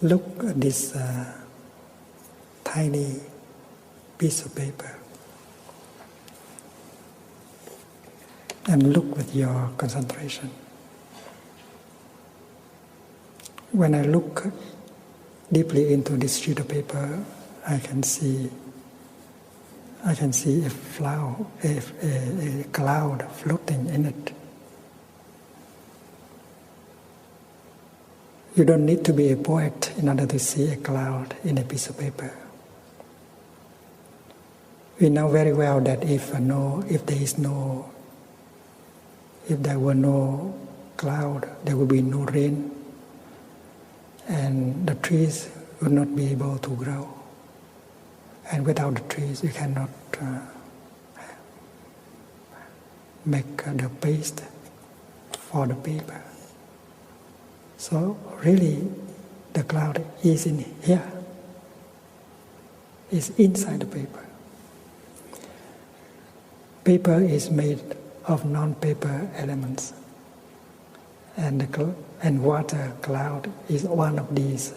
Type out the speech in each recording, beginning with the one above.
Look at this tiny piece of paper and look with your concentration. When I look deeply into this sheet of paper, I can see a cloud floating in it. You don't need to be a poet in order to see a cloud in a piece of paper. We know very well that if there were no cloud, there would be no rain, and the trees would not be able to grow. And without the trees, you cannot make the paste for the paper. So really, the cloud is in here. It's inside the paper. Paper is made of non-paper elements, and water cloud is one of these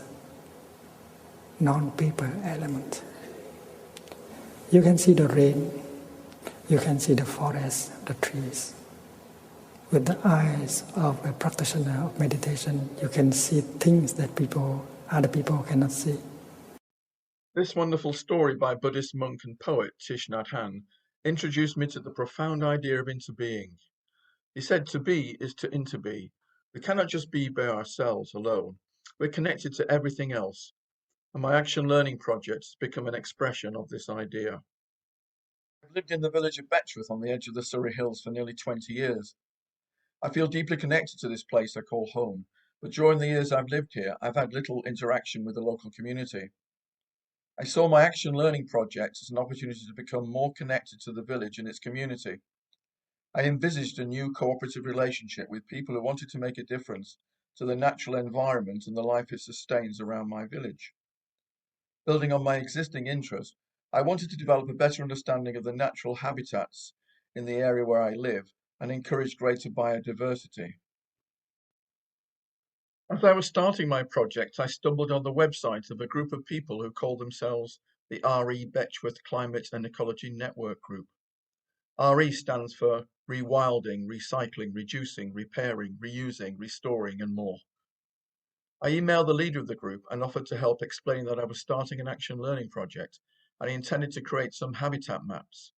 non-paper elements. You can see the rain, you can see the forest, the trees. With the eyes of a practitioner of meditation, you can see things that other people cannot see. This wonderful story by Buddhist monk and poet Thich Nhat Hanh introduced me to the profound idea of interbeing. He said to be is to interbe. We cannot just be by ourselves alone. We're connected to everything else. And my Action Learning project has become an expression of this idea. I've lived in the village of Betchworth on the edge of the Surrey Hills for nearly 20 years. I feel deeply connected to this place I call home, but during the years I've lived here, I've had little interaction with the local community. I saw my Action Learning project as an opportunity to become more connected to the village and its community. I envisaged a new cooperative relationship with people who wanted to make a difference to the natural environment and the life it sustains around my village. Building on my existing interest, I wanted to develop a better understanding of the natural habitats in the area where I live and encourage greater biodiversity. As I was starting my project, I stumbled on the website of a group of people who call themselves the RE Betchworth Climate and Ecology Network Group. RE stands for rewilding, recycling, reducing, repairing, reusing, restoring, and more. I emailed the leader of the group and offered to help explain that I was starting an Action Learning project and I intended to create some habitat maps.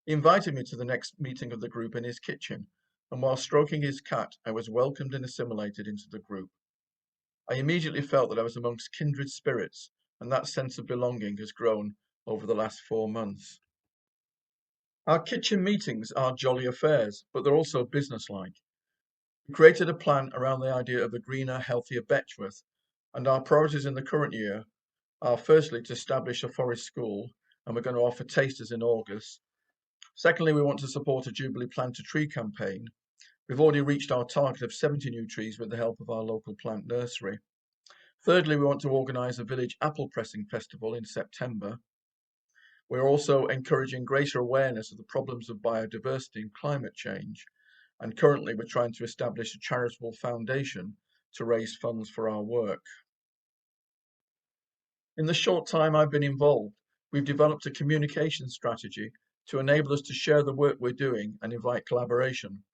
He invited me to the next meeting of the group in his kitchen, and while stroking his cat, I was welcomed and assimilated into the group. I immediately felt that I was amongst kindred spirits, and that sense of belonging has grown over the last 4 months. Our kitchen meetings are jolly affairs, but they're also businesslike. We created a plan around the idea of a greener, healthier Betchworth, and our priorities in the current year are firstly to establish a forest school, and we're going to offer tasters in August. Secondly, we want to support a Jubilee Plant a Tree campaign. We've already reached our target of 70 new trees with the help of our local plant nursery. Thirdly, we want to organise a village apple pressing festival in September. We're also encouraging greater awareness of the problems of biodiversity and climate change. And currently we're trying to establish a charitable foundation to raise funds for our work. In the short time I've been involved, we've developed a communication strategy to enable us to share the work we're doing and invite collaboration.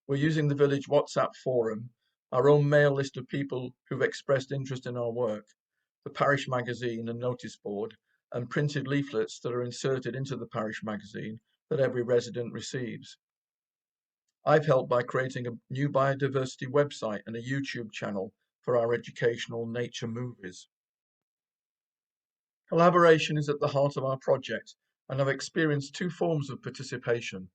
We're using the village WhatsApp forum, our own mail list of people who've expressed interest in our work, the parish magazine and notice board, and printed leaflets that are inserted into the parish magazine that every resident receives. I've helped by creating a new biodiversity website and a YouTube channel for our educational nature movies. Collaboration is at the heart of our project, and I've experienced 2 forms of participation.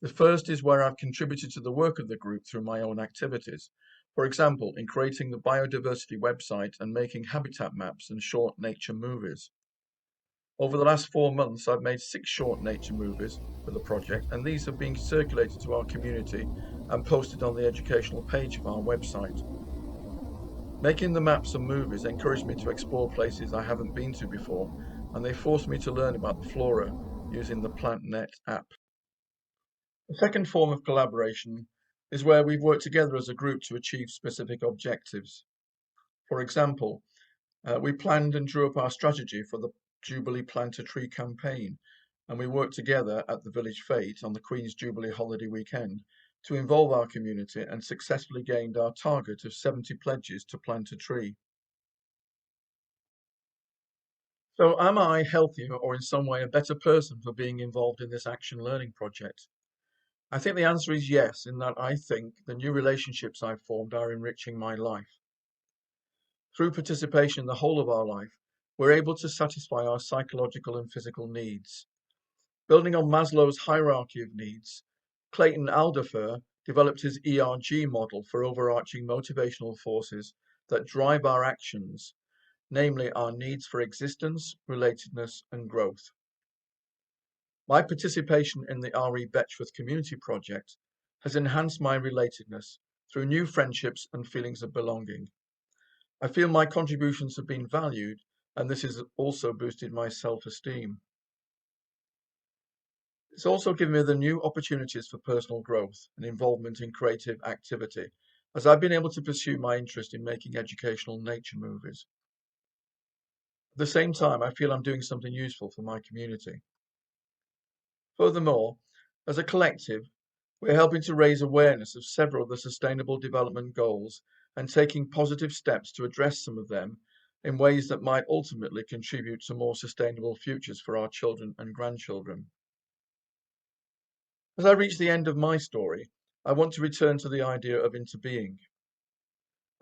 The first is where I've contributed to the work of the group through my own activities. For example, in creating the biodiversity website and making habitat maps and short nature movies. Over the last 4 months, I've made 6 short nature movies for the project, and these have been circulated to our community and posted on the educational page of our website. Making the maps and movies encouraged me to explore places I haven't been to before, and they forced me to learn about the flora using the PlantNet app. The second form of collaboration is where we've worked together as a group to achieve specific objectives. For example, we planned and drew up our strategy for the Jubilee Plant a Tree campaign, and we worked together at the village fete on the Queen's Jubilee holiday weekend to involve our community and successfully gained our target of 70 pledges to plant a tree. So am I healthier or in some way a better person for being involved in this action learning project? I think the answer is yes, in that I think the new relationships I've formed are enriching my life. Through participation in the whole of our life, we're able to satisfy our psychological and physical needs. Building on Maslow's hierarchy of needs, Clayton Alderfer developed his ERG model for overarching motivational forces that drive our actions, namely our needs for existence, relatedness, and growth. My participation in the RE Betchworth Community Project has enhanced my relatedness through new friendships and feelings of belonging. I feel my contributions have been valued, and this has also boosted my self-esteem. It's also given me the new opportunities for personal growth and involvement in creative activity, as I've been able to pursue my interest in making educational nature movies. At the same time, I feel I'm doing something useful for my community. Furthermore, as a collective, we're helping to raise awareness of several of the Sustainable Development Goals and taking positive steps to address some of them in ways that might ultimately contribute to more sustainable futures for our children and grandchildren. As I reach the end of my story, I want to return to the idea of interbeing.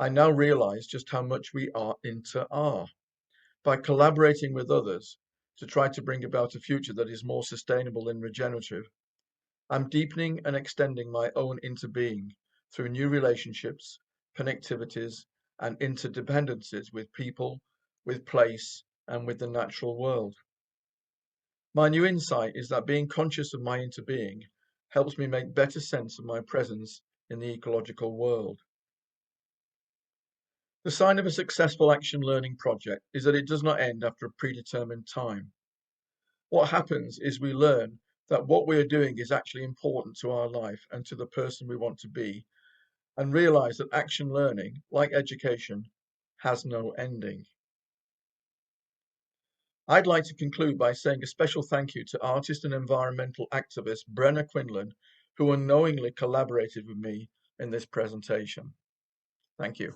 I now realize just how much we are inter-are. By collaborating with others to try to bring about a future that is more sustainable and regenerative, I'm deepening and extending my own interbeing through new relationships, connectivities, and interdependencies with people, with place, and with the natural world. My new insight is that being conscious of my interbeing helps me make better sense of my presence in the ecological world. The sign of a successful action learning project is that it does not end after a predetermined time. What happens is we learn that what we are doing is actually important to our life and to the person we want to be, and realize that action learning, like education, has no ending. I'd like to conclude by saying a special thank you to artist and environmental activist Brenna Quinlan, who unknowingly collaborated with me in this presentation. Thank you.